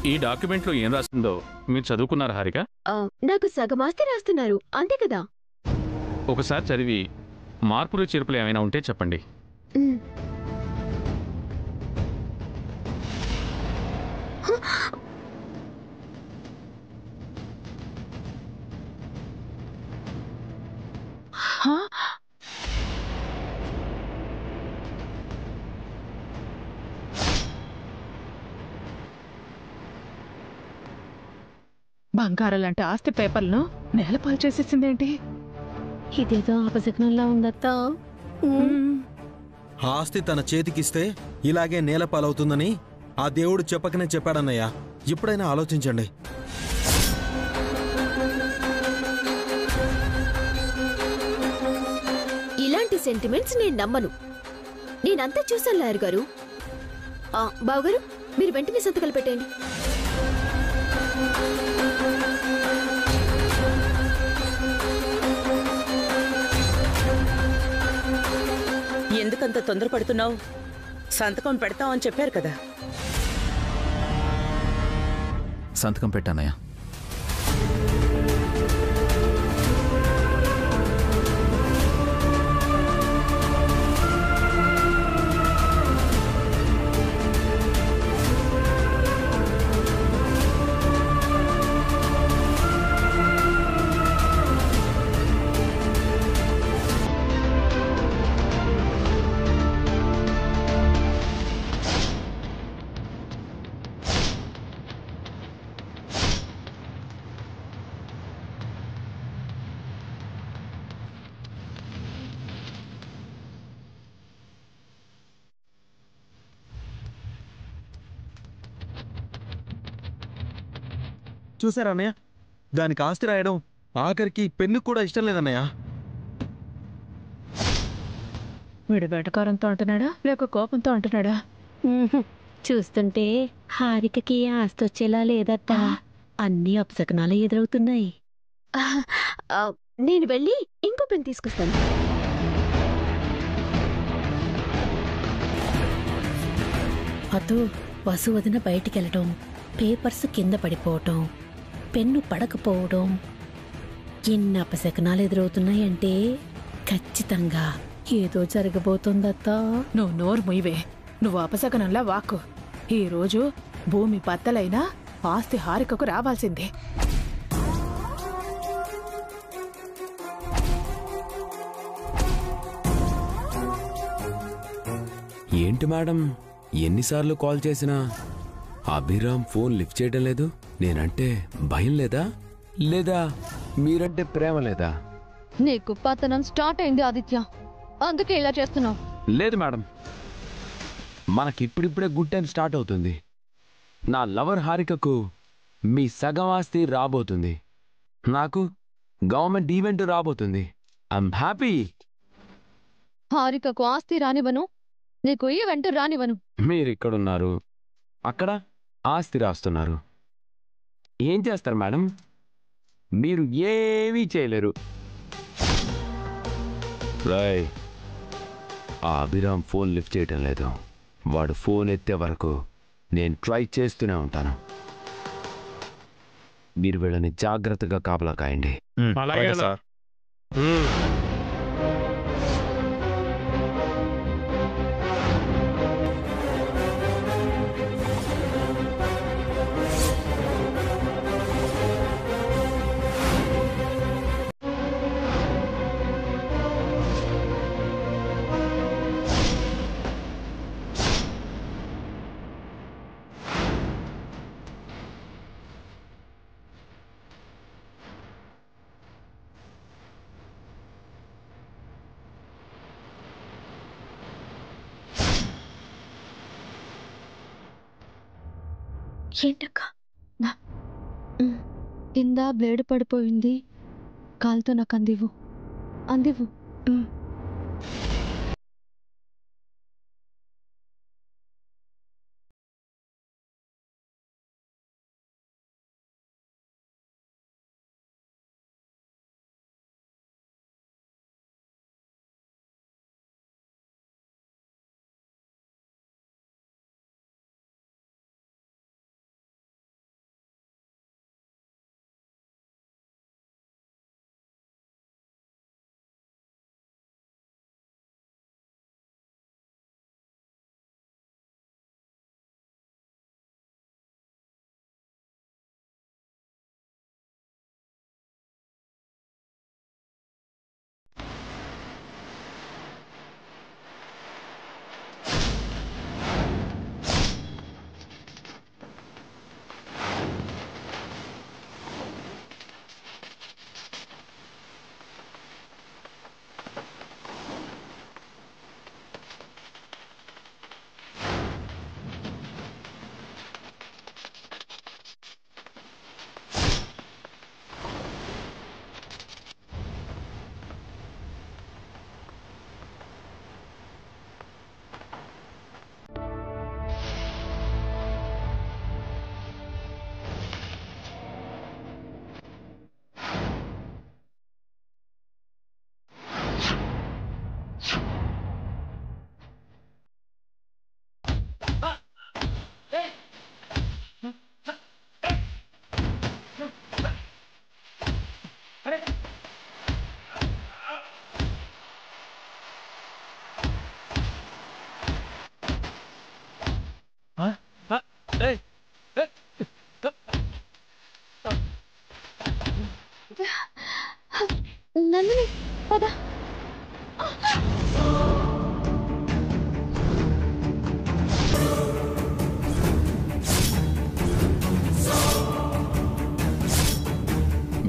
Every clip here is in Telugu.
ఈ డాక్యుమెంట్లో ఏం రాసిందో మీరు చదువుకున్నారు హారిక? నాకు సగమాస్తి రాస్తున్నారు అంతే కదా. ఒకసారి చదివి మార్పులు చేర్పులు ఏమైనా ఉంటే చెప్పండి. బంగారం లాంటి ఆస్తి పేపర్లను నేలపాలు చేసేసిందేంటి? ఇదేదో అపశకునంలా ఉందత్తా. ఆస్తి తన చేతికిస్తే ఇలాగే నేలపాలవుతుందని ఆ దేవుడు చెప్పకనే చెప్పాడన్నయ్యా. ఇప్పుడైనా ఆలోచించండి. ఇలాంటి సెంటిమెంట్స్ నేను నమ్మను. నేనంతా చూసాను లాయర్ గారు. బావగారు, మీరు వెంటనే సంతకాలు పెట్టండి. ఎందుకంత తొందరపడుతున్నావు? సంతకం పెడతామని చెప్పారు కదా. సంతకం పెట్టానయ్యా. చూసారా అన్నయ్య, దానికి ఆస్తి రాయడం ఆఖరికి పెన్ను కూడా ఇష్టం లేదన్నయ్య. వీడు వెటకారంతో అంటున్నాడా లేక కోపంతో అంటున్నాడా? చూస్తుంటే హారికకి ఆస్తి వచ్చేలా లేదట. అన్ని అపశకనాలు ఎదురవుతున్నాయి. నేను వెళ్ళి ఇంకో పెన్ తీసుకొస్తాను. అతో వసు వదిన బయటికెళ్ళటం, పేపర్స్ కింద పడిపోవటం, పెన్ను పడకపోవడం, ఎన్ని అపశకనాలు ఎదురవుతున్నాయంటే ఖచ్చితంగా ఏదో జరగబోతుందత్తా. నువ్వు నోరు ముయ్యవే. నువ్వు అపశకనంలా వాక్కు. ఈరోజు భూమి బద్దలైనా ఆస్తి హారికకు రావాల్సిందే. ఏంటి మేడం, ఎన్నిసార్లు కాల్ చేసినా అభిరామ్ ఫోన్ లిఫ్ట్ చేయడం లేదు? నేనంటే భయం లేదా, లేదా మీరంటే ప్రేమ లేదా? నీకు పతనం స్టార్ట్ అయింది ఆదిత్య, అందుకే ఇలా చేస్తున్నావు. లేదు మేడం, మనకిప్పుడిప్పుడే గుడ్ టైం స్టార్ట్ అవుతుంది. నా లవర్ హారికకు మీ సగం ఆస్తి రాబోతుంది. నాకు గవర్నమెంట్ ఈవెంట్ రాబోతుంది. I'm happy. హారికకు ఆస్తి రానివను, నీకు ఈవెంట్ రానివను. మీరిక్కడున్నారు, అక్కడ ఆస్తి రాస్తున్నారు. ఏం చేస్తారు మేడం? మీరు ఏమీ చేయలేరు. రాయ్, ఆ అభిరామ్ ఫోన్ లిఫ్ట్ చేయటం లేదు. వాడు ఫోన్ ఎత్తే వరకు నేను ట్రై చేస్తూనే ఉంటాను. మీరు వీళ్ళని జాగ్రత్తగా కాపలా కాయండి. అలాగే సార్. ఏంటక్క? కింద బ్లేడ్ పడిపోయింది, కాలుతో నాకు అందివు. నందిని పద.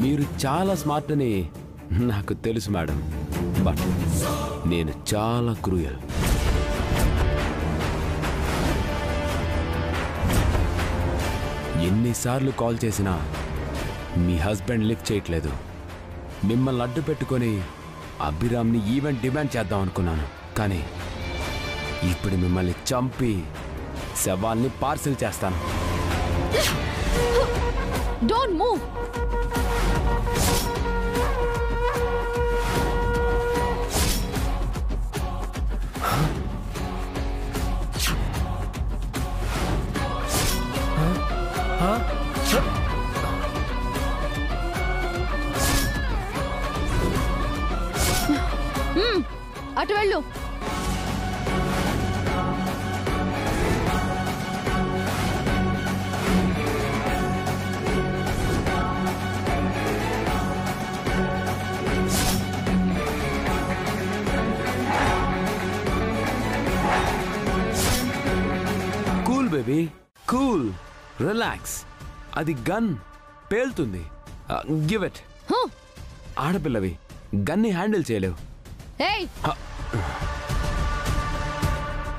మీరు చాలా స్మార్ట్ అని నాకు తెలుసు మేడం, బట్ నేను చాలా క్రూయల్. ఎన్నిసార్లు కాల్ చేసినా మీ హస్బెండ్ లిఫ్ట్ చేయట్లేదు. మిమ్మల్ని అడ్డు పెట్టుకొని అభిరామ్ని ఈవెంట్ డిమాండ్ చేద్దాం అనుకున్నాను, కానీ ఇప్పుడు మిమ్మల్ని చంపి శవాల్ని పార్సిల్ చేస్తాను. Don't move. అటు వెళ్ళు. Cool baby, cool, relax. అది గన్ పేలుతుంది. Give it. ఆడపిల్లవి గన్ని హ్యాండిల్ చేయలేవు. ఏయ్,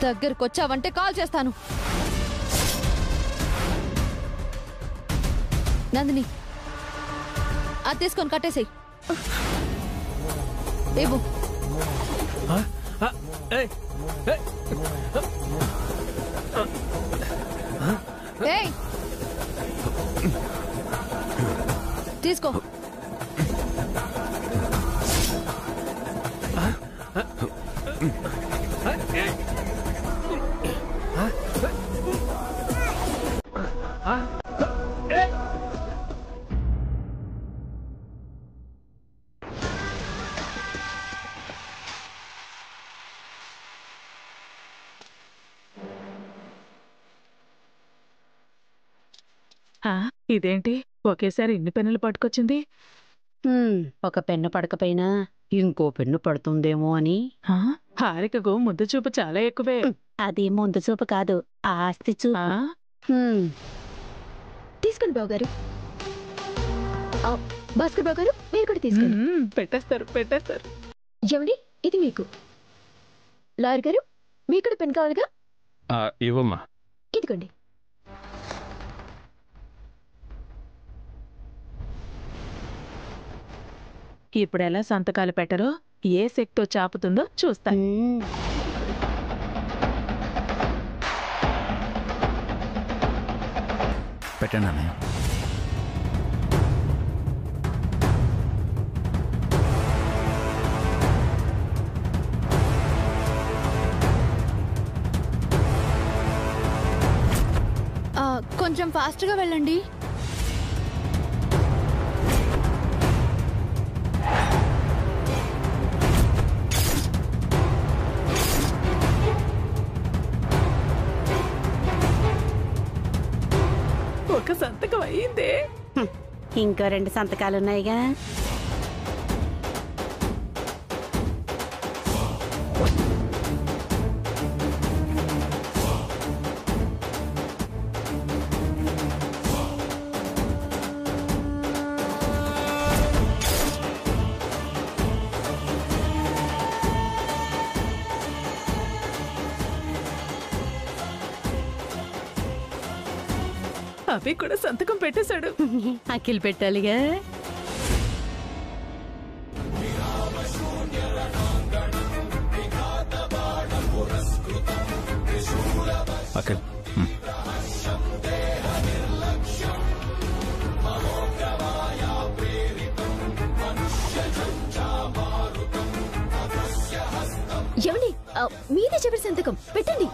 దగ్గరకు వచ్చావంటే కాల్ చేస్తాను. నందిని, అది తీసుకొని కట్టేసేయ్. ఏబు ఏయ్, తీసుకో. ఇదేంటి ఒకేసారి ఇన్ని పెన్నులు పట్టుకొచ్చింది? ఒక పెన్ను పడకపోయినా ఇంకో పెన్ను పడుతుందేమో అని. హారికకు ముద్దు చూపు చాలా ఎక్కువే. అది ముందు చూపు కాదు, ఆస్తి చూపు. తీసుకోండి బావగారు. భాస్కర్ బావగారు, మీరు కూడా తీసుకోండి. పెట్టేస్తారు పెట్టేస్తారు. ఏమండి, ఇది మీకు. లాయర్ గారు, మీకు కూడా పెన్ కావాలిగా? ఇవ్వమ్మా. ఇదిగోండి. ఇప్పుడు ఎలా సంతకాలు పెట్టరో, ఏ శక్తో చాపుతుందో చూస్తా. పెట్టండి అన్నయ్య. కొంచెం ఫాస్ట్గా వెళ్ళండి. ఒక సంతకం అయ్యిందే. ఇంకో 2 సంతకాలున్నాయిగా. అవి కూడా సంతకం పెట్టేశాడు. అఖిల్ పెట్టాలిగా. అఖిల్, ఏమండి, మీదే చివరి సంతకం పెట్టండి.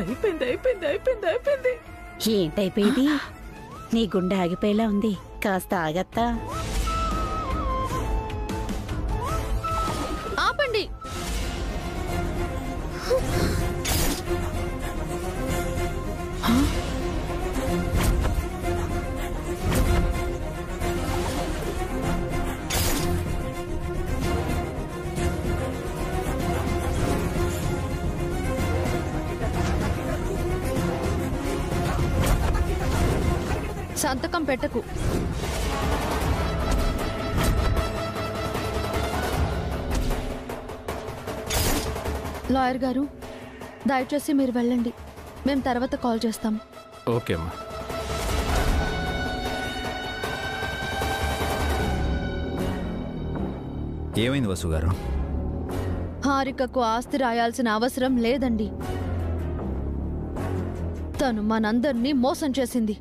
అయిపోయింది అయిపోయింది అయిపోయింది అయిపోయింది. ఏంటైపోయింది? నీ గుండె ఆగిపోయేలా ఉంది, కాస్త ఆగత్తా. ఆపండి. సంతకం పెట్టకు. లాయర్ గారు, దయచేసి మీరు వెళ్ళండి. మేము తర్వాత కాల్ చేస్తాం. ఓకే అమ్మా. ఏమైంది వసు గారు? హారికకు ఆస్తి రాయాల్సిన అవసరం లేదండి. తను మనందర్నీ మోసం చేసింది.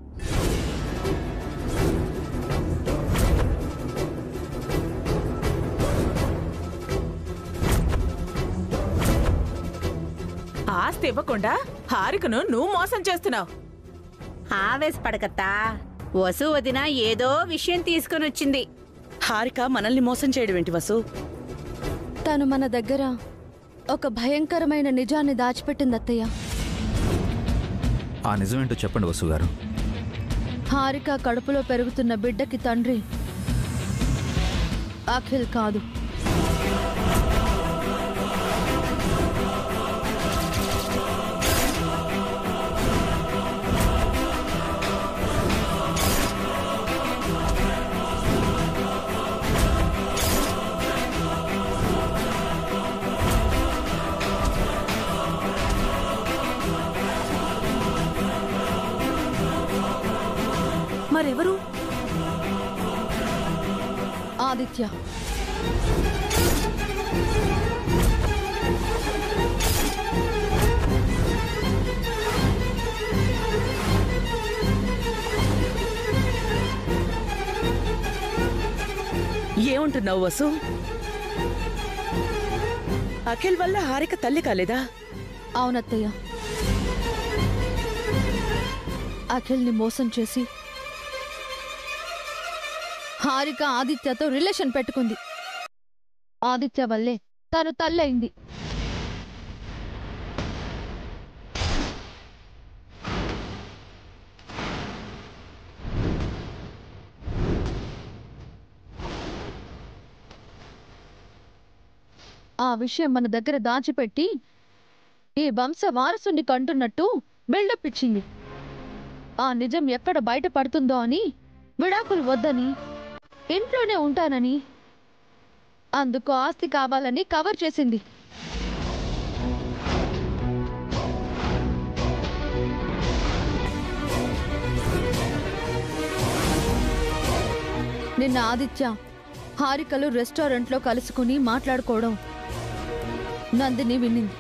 ఆస్తి ఇవ్వకుండా హారికను నువ్వు మోసం చేస్తున్నావు. ఆవేశపడకత్తా, వసు వదిన ఏదో విషయం తీసుకొని వచ్చింది. హారిక మనల్ని మోసం చేయడం ఏంటి వసు? తను మన దగ్గర ఒక భయంకరమైన నిజాన్ని దాచిపెట్టింది అత్తయ్య. ఆ నిజమేంటో చెప్పండి వసు గారు. హారిక కడుపులో పెరుగుతున్న బిడ్డకి తండ్రి అఖిల్ కాదు. మరెవరు? ఆదిత్య. ఏమంటున్నావు వసు? అఖిల్ వల్ల హారిక తల్లి కాలేదా? అవునత్తయ్య. అఖిల్ని మోసం చేసి హారిక ఆదిత్యతో రిలేషన్ పెట్టుకుంది. ఆదిత్య వల్లే తను తల్లయింది. ఆ విషయం మన దగ్గర దాచిపెట్టి ఈ వంశ వారసుని కంటున్నట్టు బిల్డప్ ఇచ్చింది. ఆ నిజం ఎక్కడ బయటపడుతుందో అని విడాకులు వద్దని, ఇంట్లోనే ఉంటానని, అందుకు ఆస్తి కావాలని కవర్ చేసింది. నిన్న ఆదిత్య హారికలు రెస్టారెంట్లో కలుసుకుని మాట్లాడుకోవడం నందిని వినింది.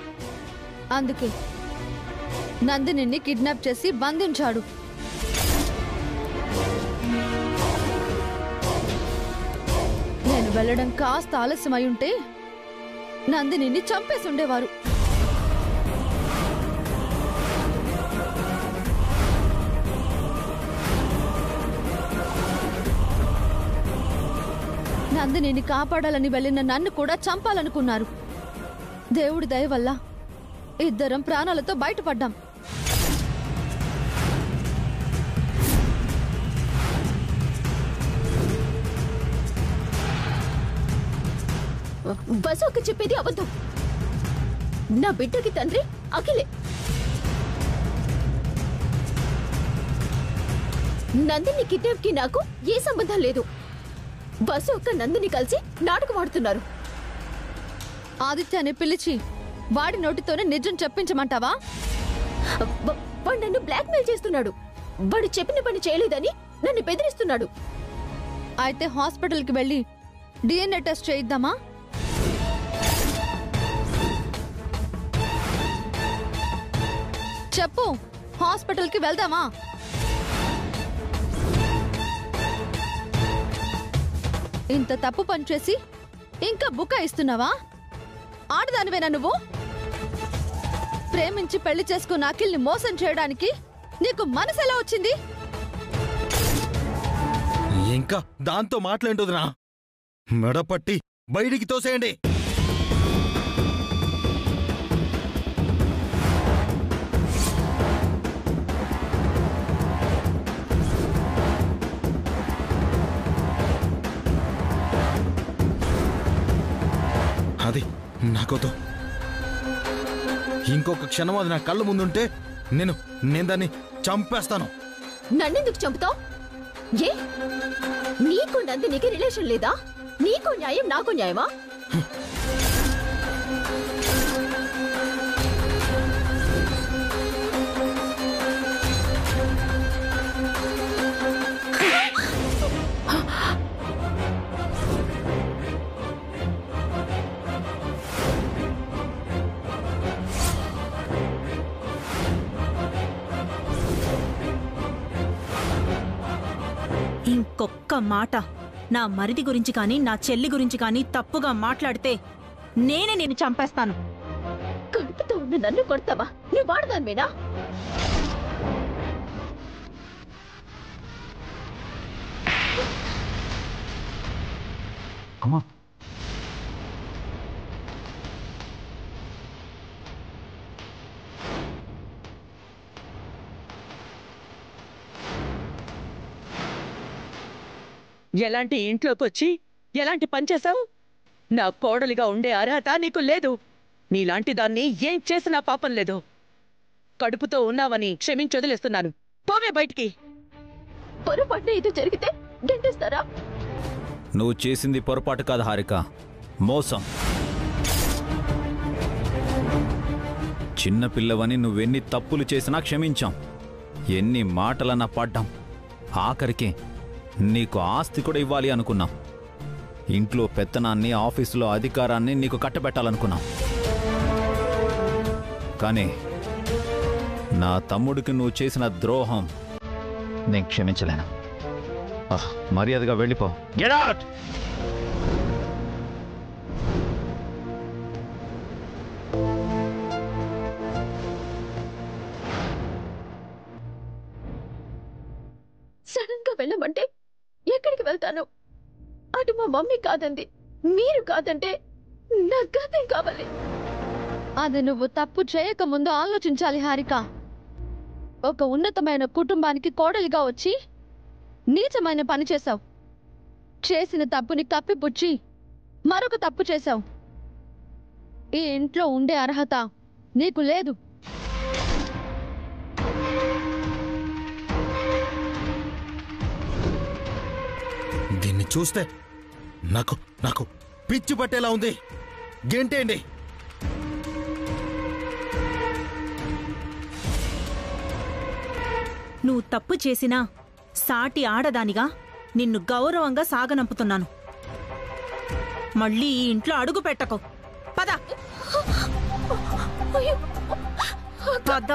అందుకే నందినిని కిడ్నాప్ చేసి బంధించాడు. నేను వెళ్ళడం కాస్త ఆలస్యమై ఉంటే నందినిని చంపేసి ఉండేవారు. నందినిని కాపాడాలని వెళ్ళిన నన్ను కూడా చంపాలనుకున్నారు. దేవుడి దయ వల్ల ఇద్దరం ప్రాణాలతో బయటపడ్డాం. బసోకి చెప్పేది అబద్ధం. నా బిడ్డకి తండ్రి అఖిలే. నందిని కిడ్నాప్ కి నాకు ఏ సంబంధం లేదు. బసు ఒక్క నందిని కలిసి నాటకం ఆడుతున్నారు. ఆదిత్యాన్ని పిలిచి వాడి నోటితోనే నిజం చెప్పించమంటావా? వాడు నన్ను బ్లాక్మెయిల్ చేస్తున్నాడు. వాడు చెప్పిన పని చేయలేదని నన్ను బెదిరిస్తున్నాడు. అయితే హాస్పిటల్కి వెళ్ళి DNA టెస్ట్ చేయిద్దామా? చెప్పు, హాస్పిటల్కి వెళ్దామా? ఇంత తప్పు పని చేసి ఇంకా బుకాయిస్తున్నావా? ఆడదానివేనా నువ్వు? ప్రేమించి పెళ్లి చేసుకున్న అఖిల్ని మోసం చేయడానికి నీకు మనసు ఎలా వచ్చింది? ఇంకా దాంతో మాట్లాడుతున్నా మెడపట్టి బయటికి తోసేయండి. అది నాకొద్దు. ఇంకొక క్షణం అది నా కళ్ళ ముందుంటే నేను దాన్ని చంపేస్తాను. నన్నెందుకు చంపుతావు? ఏ నీకు నందినికి రిలేషన్ లేదా? నీకు న్యాయం నాకు న్యాయమా? ఇంకొక్క మాట నా మరిది గురించి కానీ నా చెల్లి గురించి కానీ తప్పుగా మాట్లాడితే నేనే నేను చంపేస్తాను. కడుపుతో ఉన్న నన్ను కొడతావా? నువ్వు వాడదానివేనా? అమ్మా ఎలాంటి ఇంట్లోకి వచ్చి ఎలాంటి పని చేశావు? నా కోడలిగా ఉండే అర్హత నీకు లేదు. నీలాంటి దాన్ని ఏం చేసినా పాపం లేదు. కడుపుతో ఉన్నావని క్షమించొదిలేస్తున్నాను. పోవే బయటికి. పొరపాటు ఇది జరిగితే గెంటేస్తారా? నువ్వు చేసింది పొరపాటు కాదు హారిక, మోసం. చిన్నపిల్లవని నువ్వెన్ని తప్పులు చేసినా క్షమించాం, ఎన్ని మాటలన్నా పడ్డాం, ఆఖరికి నీకు ఆస్తి కూడా ఇవ్వాలి అనుకున్నాం. ఇంట్లో పెత్తనాన్ని, ఆఫీసులో అధికారాన్ని నీకు కట్టబెట్టాలనుకున్నాం. కానీ నా తమ్ముడికి నువ్వు చేసిన ద్రోహం నేను క్షమించలేను. మర్యాదగా వెళ్ళిపో. Get out. సడన్ గా వెళ్ళమంటే ఎక్కడికి వెళ్తాను? అటు మా మమ్మీ కాదండి, మీరు కాదంటే నా గతం కావాలి. అది నువ్వు తప్పు చేయకముందు ఆలోచించాలి హారిక. ఒక ఉన్నతమైన కుటుంబానికి కోడలిగా వచ్చి నీచమైన పని చేశావు. చేసిన తప్పుని కప్పిపుచ్చి మరొక తప్పు చేశావు. ఈ ఇంట్లో ఉండే అర్హత నీకు లేదు. దీన్ని చూస్తే నాకు నాకు పిచ్చి పట్టేలా ఉంది. గెంటేయండి. నువ్వు తప్పు చేసినా సాటి ఆడదానిగా నిన్ను గౌరవంగా సాగనంపుతున్నాను. మళ్ళీ ఈ ఇంట్లో అడుగు పెట్టకు. పద. పద.